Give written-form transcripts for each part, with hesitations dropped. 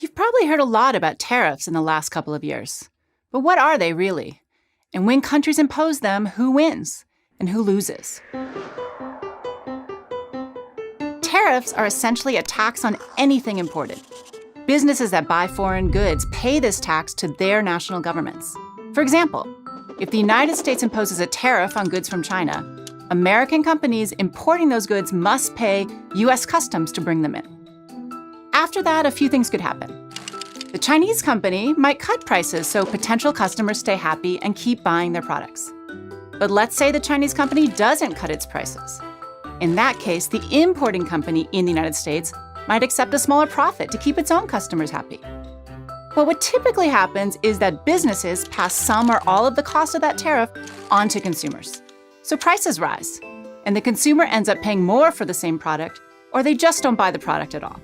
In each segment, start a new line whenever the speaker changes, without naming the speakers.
You've probably heard a lot about tariffs in the last couple of years. But what are they really? And when countries impose them, who wins and who loses? Tariffs are essentially a tax on anything imported. Businesses that buy foreign goods pay this tax to their national governments. For example, if the United States imposes a tariff on goods from China, American companies importing those goods must pay U.S. customs to bring them in. After that, a few things could happen. The Chinese company might cut prices so potential customers stay happy and keep buying their products. But let's say the Chinese company doesn't cut its prices. In that case, the importing company in the United States might accept a smaller profit to keep its own customers happy. But what typically happens is that businesses pass some or all of the cost of that tariff on to consumers. So prices rise, and the consumer ends up paying more for the same product, or they just don't buy the product at all.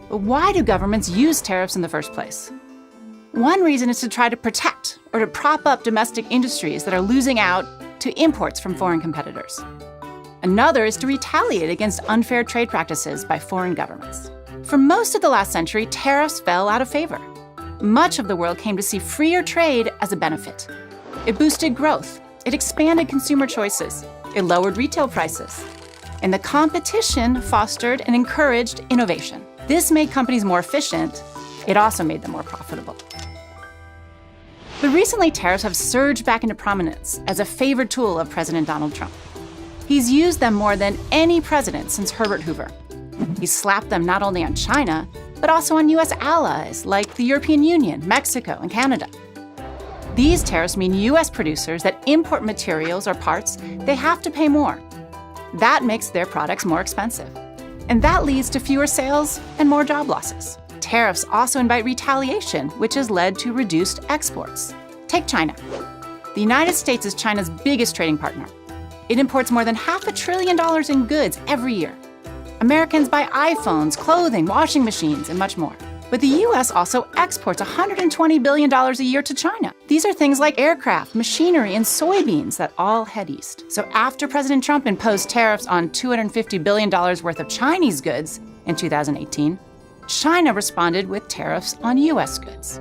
But why do governments use tariffs in the first place? One reason is to try to protect or to prop up domestic industries that are losing out to imports from foreign competitors. Another is to retaliate against unfair trade practices by foreign governments. For most of the last century, tariffs fell out of favor. Much of the world came to see freer trade as a benefit. It boosted growth, it expanded consumer choices, it lowered retail prices, and the competition fostered and encouraged innovation. This made companies more efficient. It also made them more profitable. But recently, tariffs have surged back into prominence as a favored tool of President Donald Trump. He's used them more than any president since Herbert Hoover. He's slapped them not only on China, but also on U.S. allies like the European Union, Mexico, and Canada. These tariffs mean U.S. producers that import materials or parts, they have to pay more. That makes their products more expensive. And that leads to fewer sales and more job losses. Tariffs also invite retaliation, which has led to reduced exports. Take China. The United States is China's biggest trading partner. It imports more than $500 billion in goods every year. Americans buy iPhones, clothing, washing machines, and much more. But the U.S. also exports $120 billion a year to China. These are things like aircraft, machinery, and soybeans that all head east. So after President Trump imposed tariffs on $250 billion worth of Chinese goods in 2018, China responded with tariffs on U.S. goods.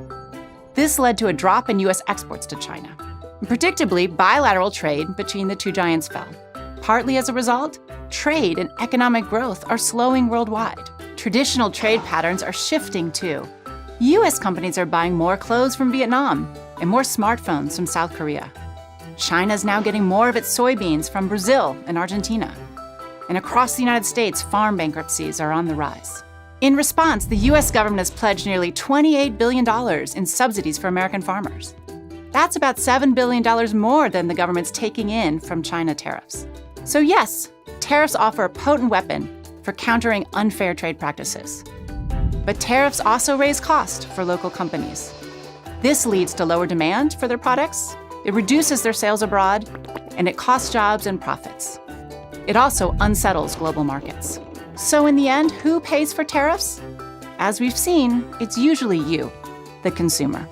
This led to a drop in U.S. exports to China. And predictably, bilateral trade between the two giants fell. Partly as a result, trade and economic growth are slowing worldwide. Traditional trade patterns are shifting too. U.S. companies are buying more clothes from Vietnam and more smartphones from South Korea. China's now getting more of its soybeans from Brazil and Argentina. And across the United States, farm bankruptcies are on the rise. In response, the U.S. government has pledged nearly $28 billion in subsidies for American farmers. That's about $7 billion more than the government's taking in from China tariffs. So yes, tariffs offer a potent weapon for countering unfair trade practices. But tariffs also raise cost for local companies. This leads to lower demand for their products, it reduces their sales abroad, and it costs jobs and profits. It also unsettles global markets. So in the end, who pays for tariffs? As we've seen, it's usually you, the consumer.